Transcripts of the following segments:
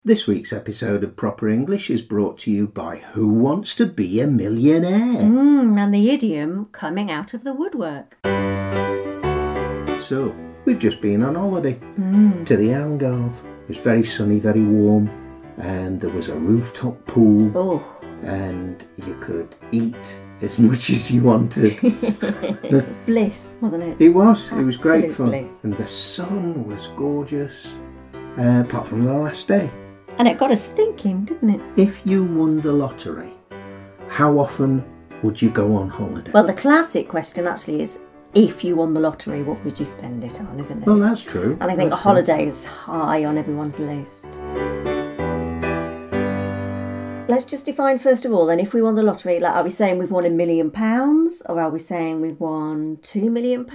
This week's episode of Proper English is brought to you by Who Wants to Be a Millionaire? And the idiom coming out of the woodwork. So, we've just been on holiday to the Algarve. It was very sunny, very warm, and there was a rooftop pool. Oh. And you could eat as much as you wanted. Bliss, wasn't it? It was great fun. Bliss. And the sun was gorgeous, apart from the last day. And it got us thinking, didn't it? If you won the lottery, how often would you go on holiday? Well, the classic question actually is, if you won the lottery, what would you spend it on, isn't it? Well, that's true. And I think a holiday is high on everyone's list. Let's just define first of all then, if we won the lottery, like, are we saying we've won £1 million, or are we saying we've won £2 million?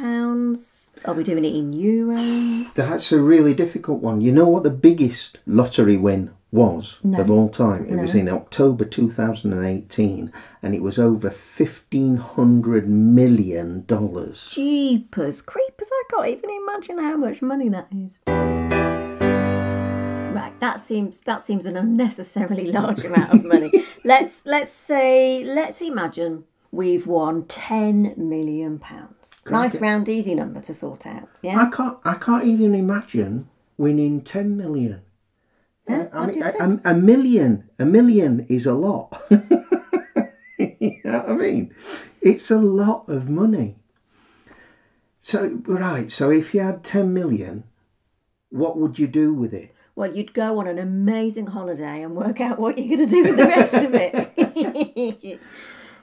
Are we doing it in euros? That's a really difficult one. You know what the biggest lottery win was of all time? It was in October 2018, and it was over $1,500 million. Jeepers creepers, I can't even imagine how much money that is. Right, that seems an unnecessarily large amount of money. Let's imagine we've won £10 million. Nice round easy number to sort out. Yeah. I can't even imagine winning 10 million. A million is a lot. You know what I mean? It's a lot of money. So if you had 10 million, what would you do with it? Well, you'd go on an amazing holiday and work out what you're going to do with the rest of it.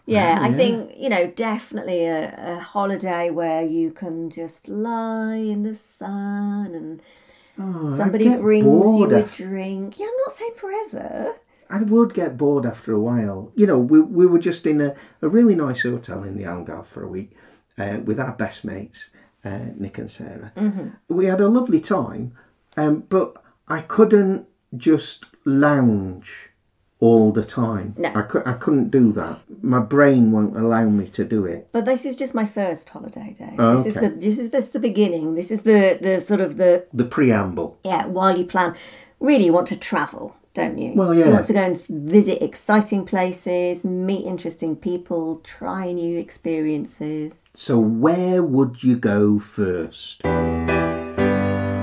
Yeah, I think, definitely a holiday where you can just lie in the sun and somebody brings you a drink. Yeah, I'm not saying forever. I would get bored after a while. We were just in a really nice hotel in the Algarve for a week with our best mates, Nick and Sarah. Mm-hmm. We had a lovely time, but I couldn't just lounge all the time. No. I couldn't do that. My brain won't allow me to do it. But this is just my first holiday day. Oh, this is the beginning. This is the sort of the preamble. Yeah, while you plan. Really, you want to travel, don't you? Well, yeah. You want to go and visit exciting places, meet interesting people, try new experiences. So where would you go first?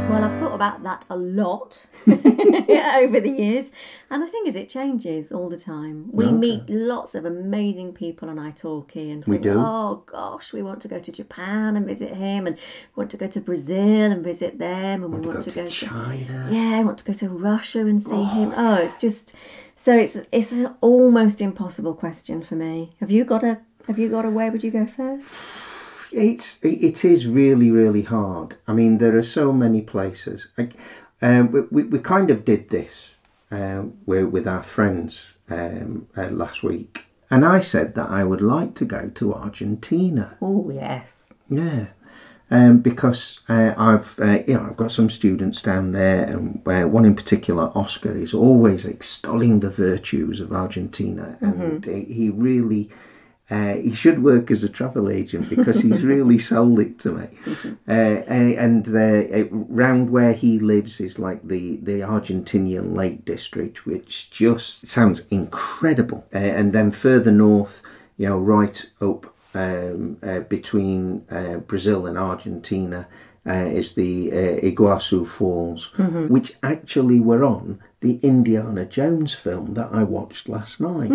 Well, I've thought about that a lot over the years. And the thing is, it changes all the time. We meet lots of amazing people on italki and think, oh, gosh, we want to go to Japan and visit him, and we want to go to Brazil and visit them, and we want to go to China. Yeah, I want to go to Russia and see him. Oh, it's just... So it's an almost impossible question for me. Have you got a where would you go first? It is really, really hard. I mean, there are so many places. We kind of did this with our friends last week, and I said that I would like to go to Argentina. Oh yes, yeah, because I've got some students down there, and one in particular, Oscar, is always extolling the virtues of Argentina, and he really. He should work as a travel agent because he's really sold it to me. And round where he lives is like the Argentinian Lake District, which just sounds incredible. And then further north, right up between Brazil and Argentina is the Iguazu Falls, which actually were on the Indiana Jones film that I watched last night.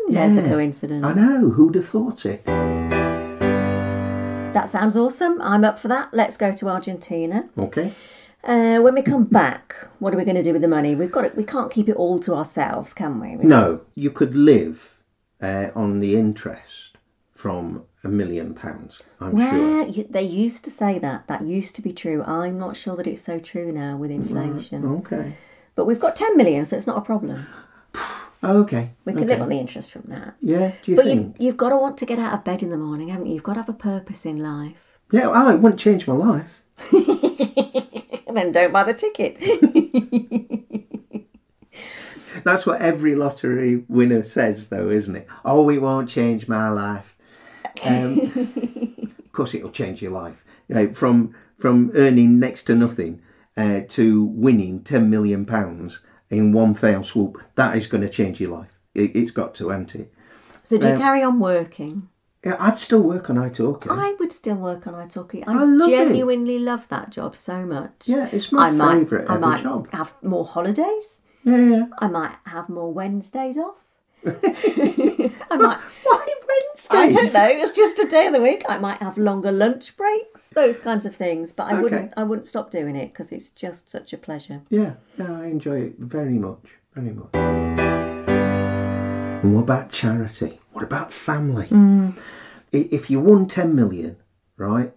There's a coincidence. I know, who'd have thought it? That sounds awesome. I'm up for that. Let's go to Argentina. Okay. When we come back, what are we going to do with the money? We can't keep it all to ourselves, can we? No, you could live on the interest from £1 million, I'm sure. They used to say that. That used to be true. I'm not sure that it's so true now with inflation. Okay. But we've got 10 million, so it's not a problem. Okay. We can live on the interest from that. Yeah, do you think? But you've got to want to get out of bed in the morning, haven't you? You've got to have a purpose in life. Yeah, it wouldn't change my life. Then don't buy the ticket. That's what every lottery winner says, though, isn't it? Oh, it won't change my life. Of course, it'll change your life. From earning next to nothing to winning £10 million in one fell swoop, that is going to change your life. It's got to, hasn't it? So do you carry on working? Yeah, I'd still work on italki. I would still work on italki. I love genuinely love that job so much. Yeah, it's my favourite ever job. I might have more holidays. Yeah. I might have more Wednesdays off. I might. Why Wednesdays? I don't know. It's just a day of the week. I might have longer lunch breaks, those kinds of things. But I wouldn't stop doing it because it's just such a pleasure. Yeah, no, I enjoy it very much, very much. And what about charity? What about family? If you won 10 million, right,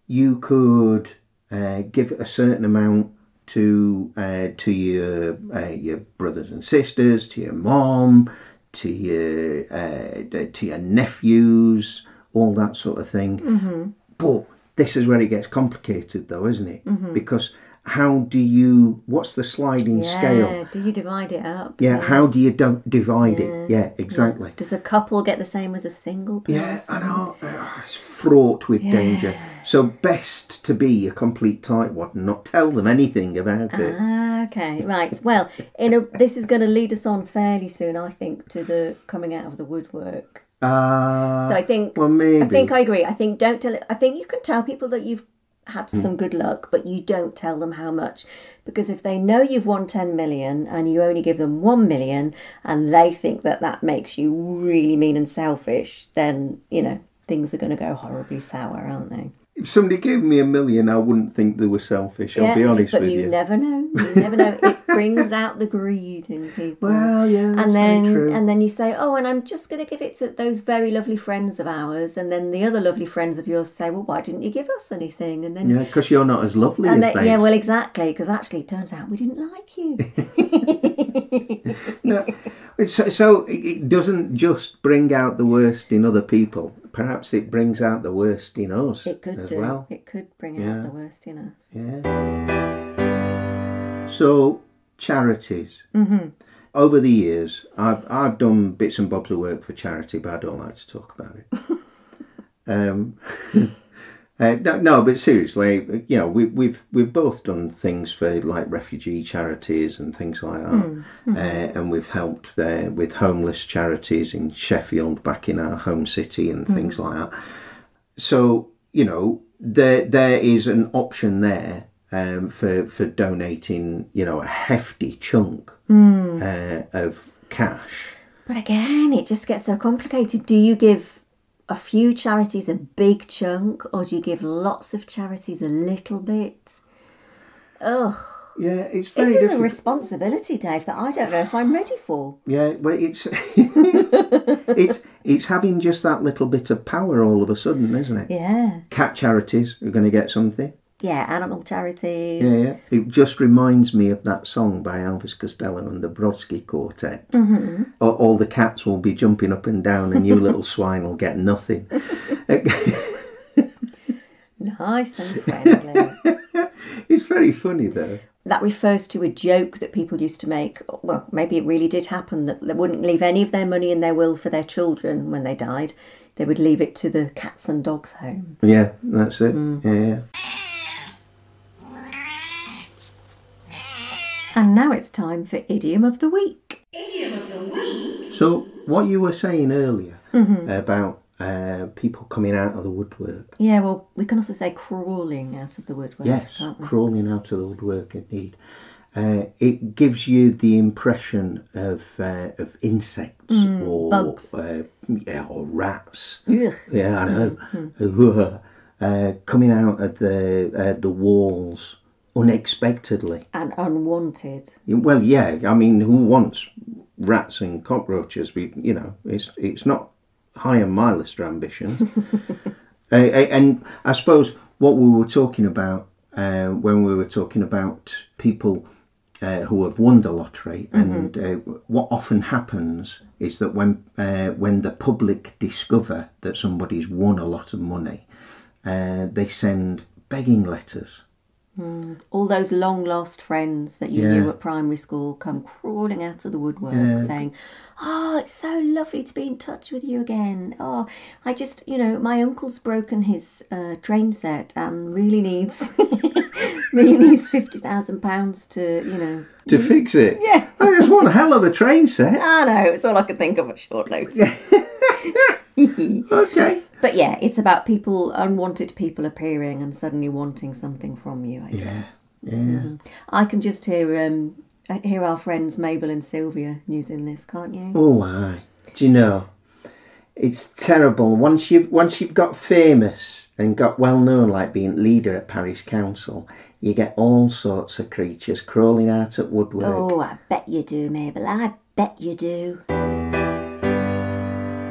you could give a certain amount to your brothers and sisters, to your mom, to your nephews, all that sort of thing. Mm-hmm. But this is where it gets complicated, though, isn't it? Mm-hmm. Because what's the sliding scale? Do you divide it up? Yeah, how do you divide it? Yeah, exactly. Does a couple get the same as a single person? Yeah, I know. It's fraught with danger. So best to be a complete tightwad and not tell them anything about it. Okay, right. Well, this is going to lead us on fairly soon, I think, to the coming out of the woodwork. So I think. Well, maybe. I think I agree. I think don't tell it. I think you can tell people that you've had some good luck, but you don't tell them how much, because if they know you've won 10 million and you only give them 1 million and they think that makes you really mean and selfish, then things are going to go horribly sour, aren't they? If somebody gave me 1 million, I wouldn't think they were selfish. I'll be honest with you. But you never know. You never know. It brings out the greed in people. Well, yeah, that's very true. And then you say, oh, and I'm just going to give it to those very lovely friends of ours. And then the other lovely friends of yours say, well, why didn't you give us anything? And then because you're not as lovely as they. Yeah, well, exactly. Because actually, it turns out we didn't like you. No, so it doesn't just bring out the worst in other people. Perhaps it brings out the worst in us. It could do. Well. It could bring out the worst in us. Yeah. So charities. Mm-hmm. Over the years, I've done bits and bobs of work for charity, but I don't like to talk about it. No, but seriously, we've both done things for like refugee charities and things like that, mm-hmm. And we've helped there with homeless charities in Sheffield, back in our home city, and things like that. So there is an option there for donating, a hefty chunk of cash. But again, it just gets so complicated. Do you give a few charities a big chunk, or do you give lots of charities a little bit? Oh, yeah, it's very This is difficult. A responsibility, Dave, that I don't know if I'm ready for. Yeah, well, it's it's having just that little bit of power all of a sudden, isn't it? Yeah. Cat charities are going to get something. Yeah, animal charities. Yeah. It just reminds me of that song by Elvis Costello and the Brodsky Quartet. Mm-hmm. All the cats will be jumping up and down and you little swine will get nothing. Nice and friendly. It's very funny, though. That refers to a joke that people used to make. Well, maybe it really did happen, that they wouldn't leave any of their money in their will for their children when they died. They would leave it to the cats and dogs home. Yeah, that's it. Yeah. And now it's time for Idiom of the Week. Idiom of the Week? So, what you were saying earlier about people coming out of the woodwork. Yeah, well, we can also say crawling out of the woodwork. Yes, can't we? crawling out of the woodwork, indeed. It gives you the impression of insects or bugs. Or rats. Ugh. Yeah, I know. Coming out of the walls unexpectedly And unwanted. Well, yeah. I mean, who wants rats and cockroaches? It's not high on my list of ambition. And I suppose what we were talking about when we were talking about people who have won the lottery, and what often happens is that when the public discover that somebody's won a lot of money, they send begging letters All those long lost friends that you knew at primary school come crawling out of the woodwork saying, "Oh, it's so lovely to be in touch with you again. Oh, I just, my uncle's broken his train set and really needs £50,000 to, To fix it? Yeah. Oh, that's one hell of a train set. I know, it's all I could think of at short notice. Okay. But yeah, it's about unwanted people appearing and suddenly wanting something from you, I guess. Yeah. I can just hear our friends Mabel and Sylvia using this, can't you? Oh, aye. Do you know, it's terrible. Once you've got famous and got well known, like being leader at parish council, you get all sorts of creatures crawling out at woodwork. Oh, I bet you do, Mabel. I bet you do.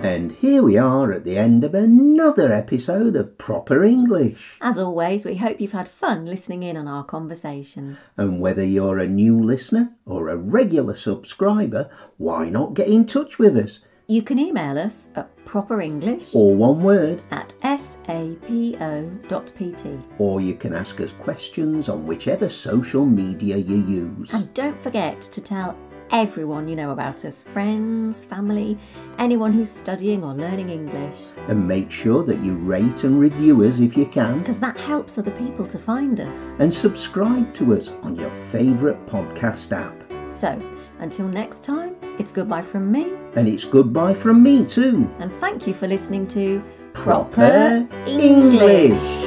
And here we are at the end of another episode of Proper English. As always, we hope you've had fun listening in on our conversation. And whether you're a new listener or a regular subscriber, why not get in touch with us? You can email us at properenglish, All one word. @sapo.pt. Or you can ask us questions on whichever social media you use. And don't forget to tell everyone you know about us, friends, family, anyone who's studying or learning English. And make sure that you rate and review us if you can. Because that helps other people to find us. And subscribe to us on your favourite podcast app. So, until next time, it's goodbye from me. And it's goodbye from me too. And thank you for listening to Proper English.